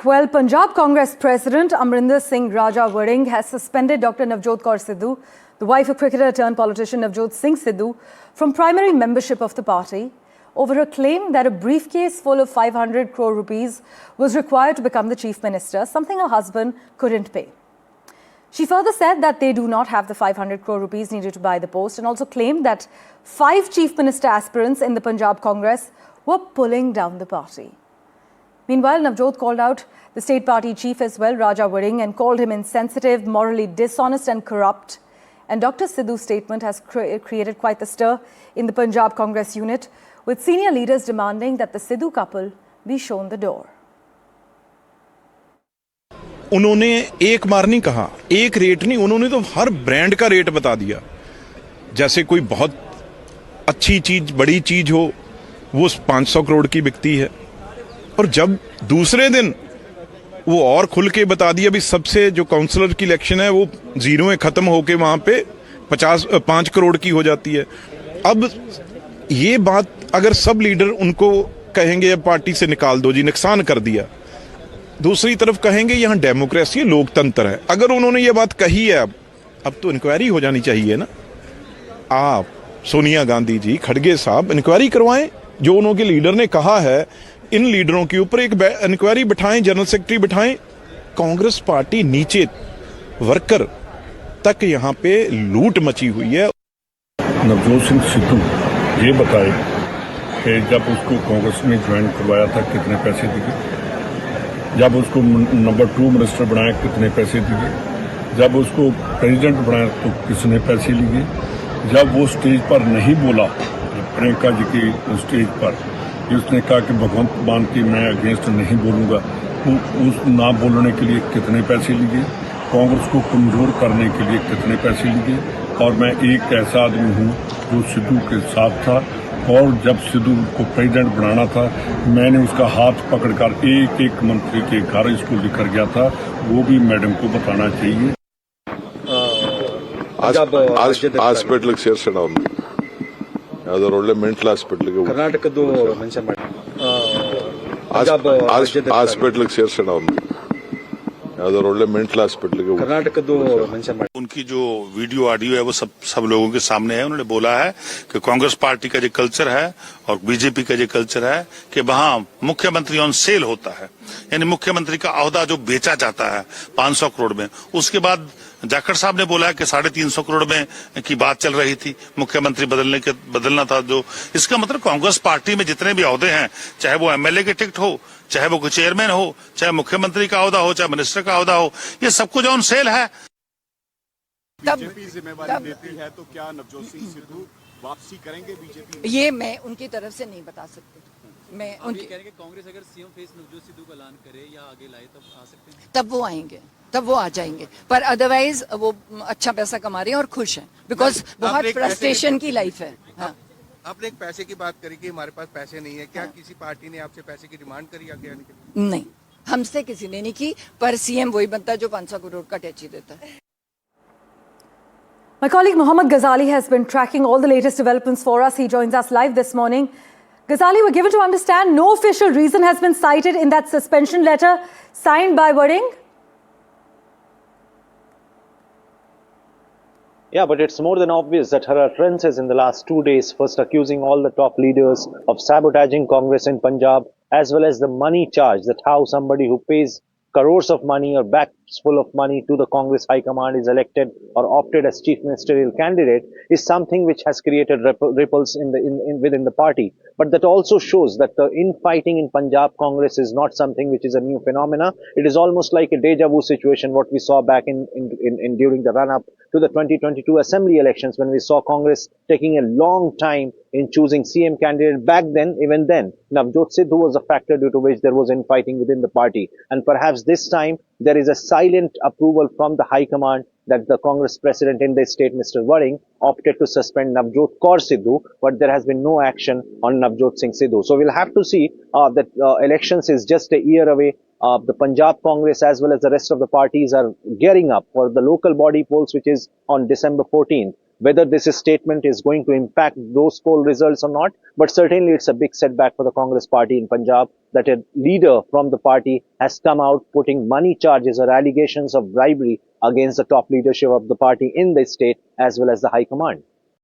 Well, Punjab Congress President Amrinder Singh Raja Waring has suspended Dr. Navjot Kaur Sidhu, the wife of cricketer turned politician Navjot Singh Sidhu, from primary membership of the party over a claim that a briefcase full of 500 crore rupees was required to become the chief minister, something her husband couldn't pay. She further said that they do not have the 500 crore rupees needed to buy the post, and also claimed that 5 chief minister aspirants in the Punjab Congress were pulling down the party. Meanwhile, Navjot called out the state party chief as well, Raja Waring, and called him insensitive, morally dishonest and corrupt. And Dr. Sidhu's statement has created quite the stir in the Punjab Congress unit, with senior leaders demanding that the Sidhu couple be shown the door. उन्होंने एक बार नहीं कहा, एक rate नहीं, उन्होंने तो हर brand का rate बता दिया। जैसे कोई बहुत अच्छी चीज, बड़ी चीज हो, वो 500 करोड़ की बिकती है, और जब दूसरे दिन वो और खुल के बता दिया भी सबसे जो काउंसलर की इलेक्शन है वो जीरो में खत्म होके वहां पे 5 करोड़ की हो जाती है। अब ये बात अगर सब लीडर उनको कहेंगे पार्टी से निकाल दो जी, नुकसान कर दिया, दूसरी तरफ कहेंगे यहाँ डेमोक्रेसी, लोकतंत्र है। अगर उन्होंने ये बात कही है, अब तो इंक्वायरी हो जानी चाहिए ना। आप सोनिया गांधी जी, खड़गे साहब, इंक्वायरी करवाएं। जो उनके लीडर ने कहा है, इन लीडरों के ऊपर एक इंक्वायरी बिठाएं, जनरल सेक्रेटरी बिठाएं। कांग्रेस पार्टी नीचे वर्कर तक यहाँ पे लूट मची हुई है। नवजोत सिंह सिद्धू ये बताए कि जब उसको कांग्रेस में ज्वाइन करवाया था कितने पैसे दिए, जब उसको नंबर 2 मिनिस्टर बनाया कितने पैसे दिए, जब उसको प्रेसिडेंट बनाया तो किसने पैसे लिए, जब वो स्टेज पर नहीं बोला, प्रियंका जी की स्टेज पर उसने कहा कि भगवंत मान के मैं अगेंस्ट नहीं बोलूंगा, तो उस ना बोलने के लिए कितने पैसे लिए, कांग्रेस को कमजोर करने के लिए कितने पैसे लिए। और मैं एक ऐसा आदमी हूं जो सिद्धू के साथ था, और जब सिद्धू को प्रेसिडेंट बनाना था मैंने उसका हाथ पकड़कर एक एक मंत्री के घर इसको लेकर गया था, वो भी मैडम को बताना चाहिए। ಹಾಸ್ಪಿಟ್ಲಿಗೆ ಸೇರ್ಸೋಣ ಅವ್ನು, ಯಾವ್ದಾದ್ರು ಒಳ್ಳೆ ಮೆಂಟಲ್ ಹಾಸ್ಪಿಟ್ಲಿಗೆ ಕರ್ನಾಟಕದ್ದು ಮೆನ್ಷನ್ ಮಾಡಿ ಹಾಸ್ಪಿಟ್ಲಿಗೆ ಸೇರ್ಸೋಣ ಅವ್ನು, ಯಾವ್ದಾದ್ರು ಒಳ್ಳೆ ಮೆಂಟಲ್ ಹಾಸ್ಪಿಟ್ಲಿಗೆ कर्नाटकದ್ದು ಮೆನ್ಷನ್ ಮಾಡಿ। उनकी जो वीडियो ऑडियो है वो सब लोगों के सामने है। उन्होंने बोला है कि कांग्रेस पार्टी का जो कल्चर है और बीजेपी का जो कल्चर है कि वहां मुख्यमंत्री ऑन सेल होता है, यानी मुख्यमंत्री का ओहदा जो बेचा जाता है 500 करोड़ में। उसके बाद जाखड़ साहब ने बोला कि 350 करोड़ में की बात चल रही थी, मुख्यमंत्री बदलना था। जो इसका मतलब कांग्रेस पार्टी में जितने भी ओहदे हैं, चाहे वो एमएलए के टिकट हो, चाहे वो चेयरमैन हो, चाहे मुख्यमंत्री का ओहदा हो, चाहे मिनिस्टर का ओहदा हो, ये सब कुछ ऑन सेल है। बीजेपी जिम्मेवारी देती है तो क्या नवजोत सिंह सिद्धू वापसी करेंगे बीजेपी? ये मैं उनकी तरफ से नहीं बता सकती। मैं उनकी कह रहे हैं कि कांग्रेस अगर सीएम फेस नवजोत सिद्धू का ऐलान करे या आगे लाए तब आ सकते हैं, तब वो आएंगे, तब वो आ जाएंगे। पर अदरवाइज वो अच्छा पैसा कमा रहे हैं और खुश हैं, बिकॉज बहुत फ्रस्ट्रेशन की लाइफ है। हाँ, आपने एक पैसे की बात करी कि हमारे पास पैसे नहीं है, क्या किसी पार्टी ने आपसे पैसे की डिमांड करी आगे आने के लिए? नहीं, हमसे किसी ने नहीं की, पर सीएम वही बनता है जो 500 करोड़ का टैक्सी देता है। My colleague Mohammad Ghazali has been tracking all the latest developments for us. He joins us live this morning. Ghazali, we're given to understand no official reason has been cited in that suspension letter signed by Waring. Yeah, but it's more than obvious that her utterances in the last 2 days, first accusing all the top leaders of sabotaging Congress in Punjab, as well as the money charge, that how somebody who pays crores of money or bags full of money to the Congress High Command is elected or opted as chief ministerial candidate, is something which has created ripples within the party. But that also shows that the infighting in Punjab Congress is not something which is a new phenomena. It is almost like a deja vu situation, what we saw back in during the run-up to the 2022 assembly elections, when we saw Congress taking a long time in choosing CM candidate. Back then, even then, Navjot Sidhu was a factor due to which there was infighting within the party. And perhaps this time, there is a silent approval from the High Command that the Congress president in the state, Mr. Waring, opted to suspend Navjot Kaur Sidhu, but there has been no action on Navjot Singh Sidhu. So we'll have to see that elections is just a year away. The Punjab Congress as well as the rest of the parties are gearing up for the local body polls, which is on December 14th. whether this statement is going to impact those poll results or not. But certainly it's a big setback for the Congress party in Punjab that a leader from the party has come out putting money charges or allegations of bribery against the top leadership of the party in the state as well as the high command.